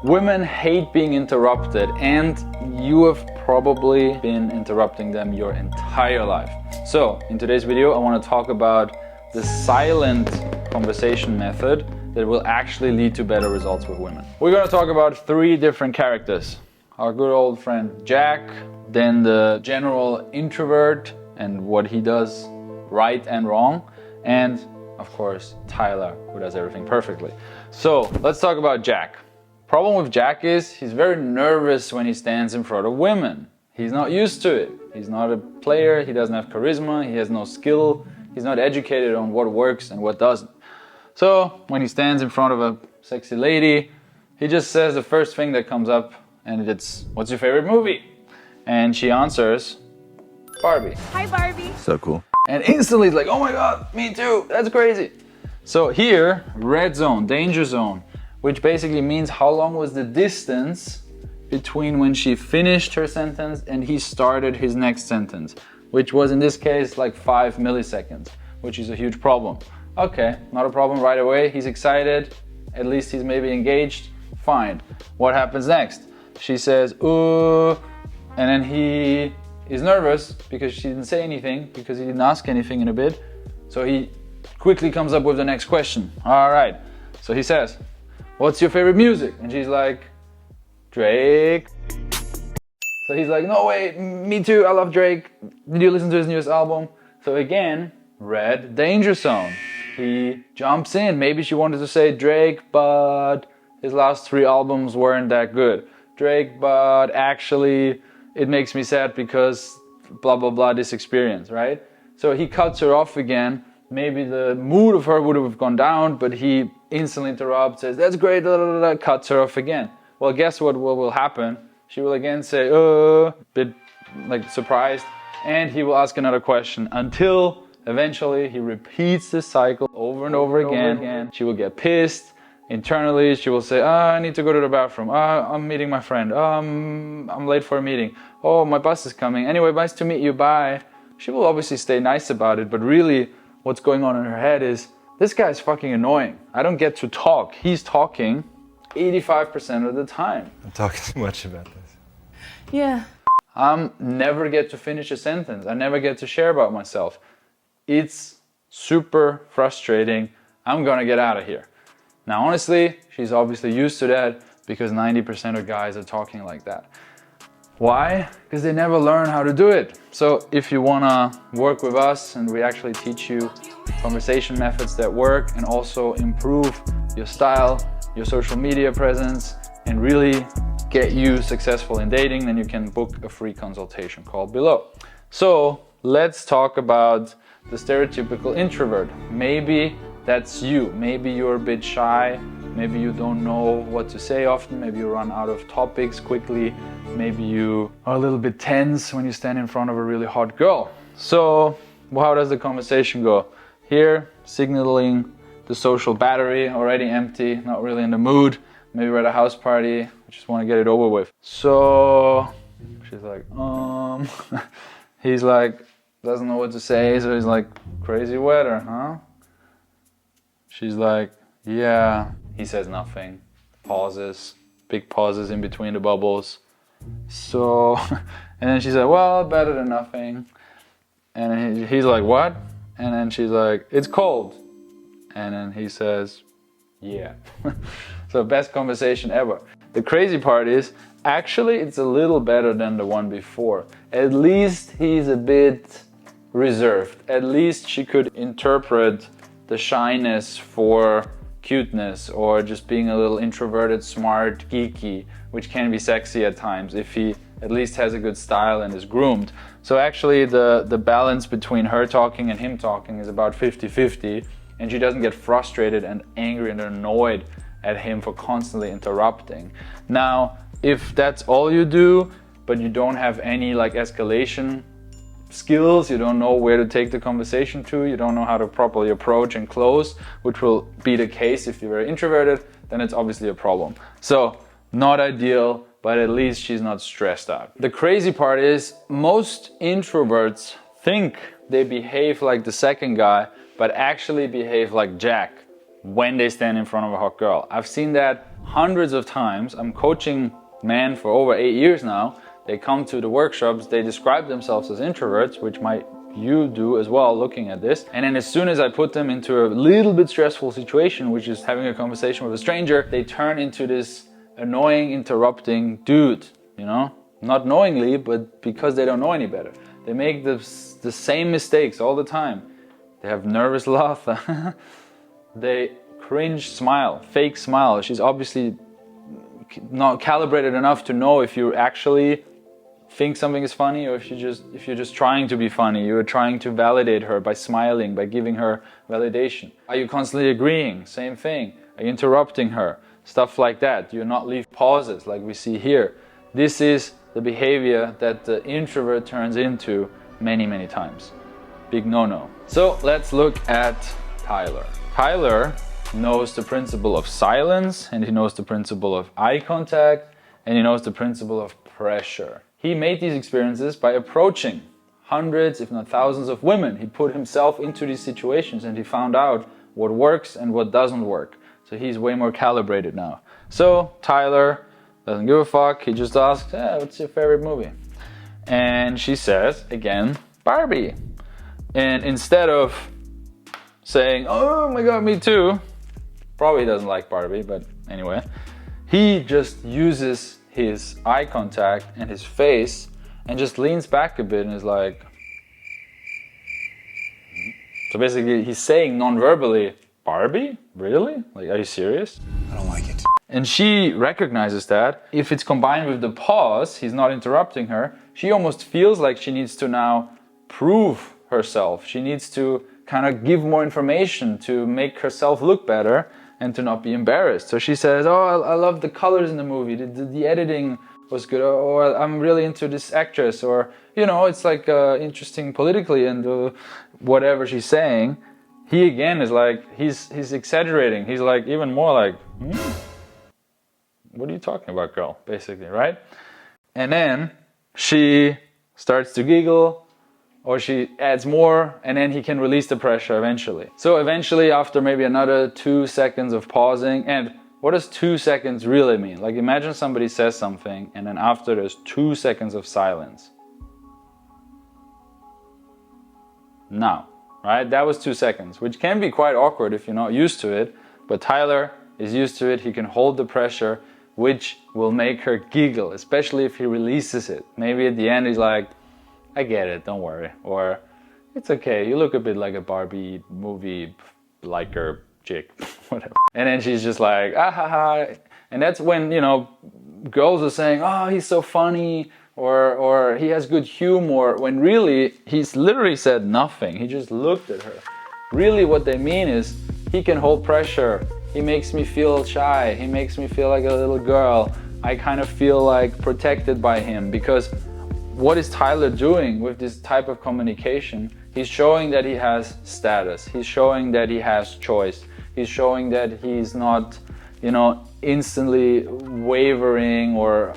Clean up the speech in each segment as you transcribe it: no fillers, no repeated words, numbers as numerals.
Women hate being interrupted, and you have probably been interrupting them your entire life. So, in today's video, I want to talk about the silent conversation method that will actually lead to better results with women. We're going to talk about 3 different characters. Our good old friend Jack, then the general introvert and what he does right and wrong, and of course Tyler, who does everything perfectly. So, let's talk about Jack. Problem with Jack is he's very nervous when he stands in front of women. He's not used to it. He's not a player, he doesn't have charisma, he has no skill, he's not educated on what works and what doesn't. So when he stands in front of a sexy lady, he just says the first thing that comes up, and it's, "What's your favorite movie?" And she answers, "Barbie." Hi Barbie. So cool. And instantly it's like, "Oh my god, me too, that's crazy." So here, red zone, danger zone, which basically means how long was the distance between when she finished her sentence and he started his next sentence, which was in this case like 5 milliseconds, which is a huge problem. Okay, not a problem right away, he's excited, at least he's maybe engaged, fine. What happens next? She says, and then he is nervous because she didn't say anything, because he didn't ask anything in a bit, so he quickly comes up with the next question. All right, so he says, "What's your favorite music?" And she's like, "Drake." So he's like, "No way, me too, I love Drake. Did you listen to his newest album?" So again, red danger zone. He jumps in. Maybe she wanted to say Drake, but his last 3 albums weren't that good. Drake, but actually it makes me sad because blah, blah, blah, this experience, right? So he cuts her off again. Maybe the mood of her would have gone down, but he instantly interrupts, says, "That's great," blah, blah, blah, cuts her off again. Well, guess what will happen? She will again say, bit like surprised, and he will ask another question until eventually he repeats the cycle over and over again. She will get pissed. Internally, she will say, "I need to go to the bathroom. I'm meeting my friend. I'm late for a meeting. Oh, my bus is coming. Anyway, nice to meet you. Bye." She will obviously stay nice about it, but really what's going on in her head is, this guy's fucking annoying. I don't get to talk. He's talking 85% of the time. I'm talking too much about this. Yeah. I never get to finish a sentence. I never get to share about myself. It's super frustrating. I'm gonna get out of here. Now, honestly, she's obviously used to that because 90% of guys are talking like that. Why? Because they never learn how to do it. So if you wanna work with us and we actually teach you conversation methods that work and also improve your style, your social media presence, and really get you successful in dating, then you can book a free consultation called below. So let's talk about the stereotypical introvert. Maybe that's you. Maybe you're a bit shy. Maybe you don't know what to say often. Maybe you run out of topics quickly. Maybe you are a little bit tense when you stand in front of a really hot girl. So how does the conversation go? Here, signaling the social battery, already empty, not really in the mood. Maybe we're at a house party, I just want to get it over with. So she's like, he's like, doesn't know what to say, so he's like, "Crazy weather, huh?" She's like, "Yeah." He says nothing, pauses, big pauses in between the bubbles. So, and then she said, "Well, better than nothing." And then he's like, "What?" And then she's like, "It's cold." And then he says, "Yeah." So best conversation ever. The crazy part is, actually it's a little better than the one before. At least he's a bit reserved. At least she could interpret the shyness for cuteness, or just being a little introverted, smart, geeky, which can be sexy at times if he at least has a good style and is groomed. So actually the balance between her talking and him talking is about 50-50, and she doesn't get frustrated and angry and annoyed at him for constantly interrupting. Now, if that's all you do, but you don't have any like escalation skills, you don't know where to take the conversation to, you don't know how to properly approach and close, which will be the case if you're very introverted, then it's obviously a problem. So, not ideal, but at least she's not stressed out. The crazy part is, most introverts think they behave like the second guy, but actually behave like Jack. when they stand in front of a hot girl. I've seen that hundreds of times. I'm coaching men for over 8 years now. They come to the workshops, they describe themselves as introverts, which might you do as well looking at this. And then as soon as I put them into a little bit stressful situation, which is having a conversation with a stranger, they turn into this annoying, interrupting dude, you know? Not knowingly, but because they don't know any better. They make the same mistakes all the time. They have nervous laugh. They cringe smile, fake smile. She's obviously not calibrated enough to know if you actually think something is funny or if you're just trying to be funny. You're trying to validate her by smiling, by giving her validation. Are you constantly agreeing? Same thing. Are you interrupting her? Stuff like that. Do you not leave pauses like we see here? This is the behavior that the introvert turns into many, many times. Big no-no. So let's look at Tyler. Tyler knows the principle of silence, and he knows the principle of eye contact, and he knows the principle of pressure. He made these experiences by approaching hundreds, if not thousands of women. He put himself into these situations and he found out what works and what doesn't work. So he's way more calibrated now. So Tyler doesn't give a fuck. He just asks, what's your favorite movie? And she says, again, Barbie. And instead of saying, oh my god, me too, probably doesn't like Barbie, but anyway, he just uses his eye contact and his face and just leans back a bit and is like, so basically he's saying non-verbally, Barbie? Really? Like, are you serious? I don't like it. And she recognizes that. If it's combined with the pause, he's not interrupting her, she almost feels like she needs to now prove herself. She needs to kind of give more information to make herself look better and to not be embarrassed. So she says, oh, I love the colors in the movie, the editing was good, or I'm really into this actress, or, you know, it's like interesting politically and whatever she's saying. He again is like, he's exaggerating. He's like even more like, what are you talking about, girl? Basically, right? And then she starts to giggle, or she adds more, and then he can release the pressure eventually. So eventually, after maybe another 2 seconds of pausing, and what does 2 seconds really mean? Like, imagine somebody says something, and then after there's 2 seconds of silence. Now, right? That was 2 seconds, which can be quite awkward if you're not used to it, but Tyler is used to it. He can hold the pressure, which will make her giggle, especially if he releases it. Maybe at the end he's like, I get it, don't worry. Or, it's okay, you look a bit like a Barbie movie liker chick, whatever. And then she's just like, ah ha ha. And that's when, you know, girls are saying, oh, he's so funny, or he has good humor, when really, he's literally said nothing. He just looked at her. Really what they mean is, he can hold pressure. He makes me feel shy. He makes me feel like a little girl. I kind of feel like protected by him, because what is Tyler doing with this type of communication? He's showing that he has status. He's showing that he has choice. He's showing that he's not, you know, instantly wavering or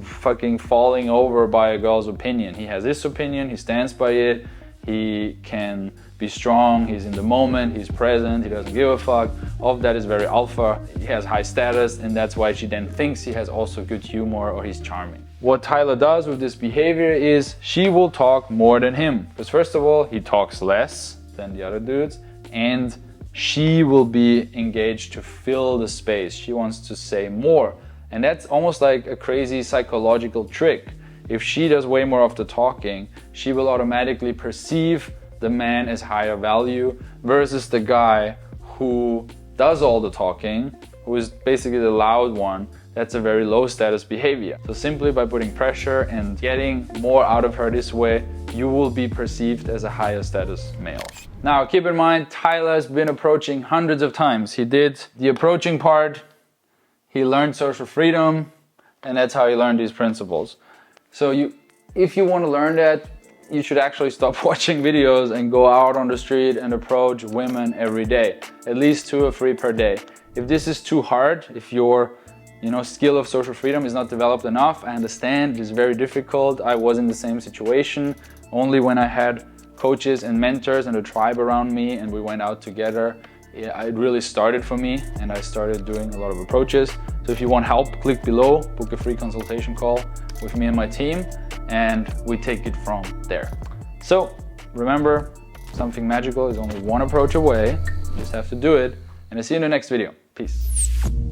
fucking falling over by a girl's opinion. He has his opinion, he stands by it, he can be strong, he's in the moment, he's present, he doesn't give a fuck. All of that is very alpha. He has high status, and that's why she then thinks he has also good humor or he's charming. What Tyler does with this behavior is she will talk more than him. Because first of all, he talks less than the other dudes, and she will be engaged to fill the space. She wants to say more. And that's almost like a crazy psychological trick. If she does way more of the talking, she will automatically perceive the man as higher value versus the guy who does all the talking, who is basically the loud one. That's a very low status behavior. So simply by putting pressure and getting more out of her this way, you will be perceived as a higher status male. Now keep in mind, Tyler has been approaching hundreds of times. He did the approaching part, he learned social freedom, and that's how he learned these principles. So if you want to learn that, you should actually stop watching videos and go out on the street and approach women every day. At least 2 or 3 per day. If this is too hard, if your skill of social freedom is not developed enough, I understand, it is very difficult. I was in the same situation. Only when I had coaches and mentors and a tribe around me and we went out together yeah, it really started for me, and I started doing a lot of approaches. So if you want help, click below, book a free consultation call with me and my team, and we take it from there. So remember, something magical is only one approach away. You just have to do it, and I'll see you in the next video. Peace.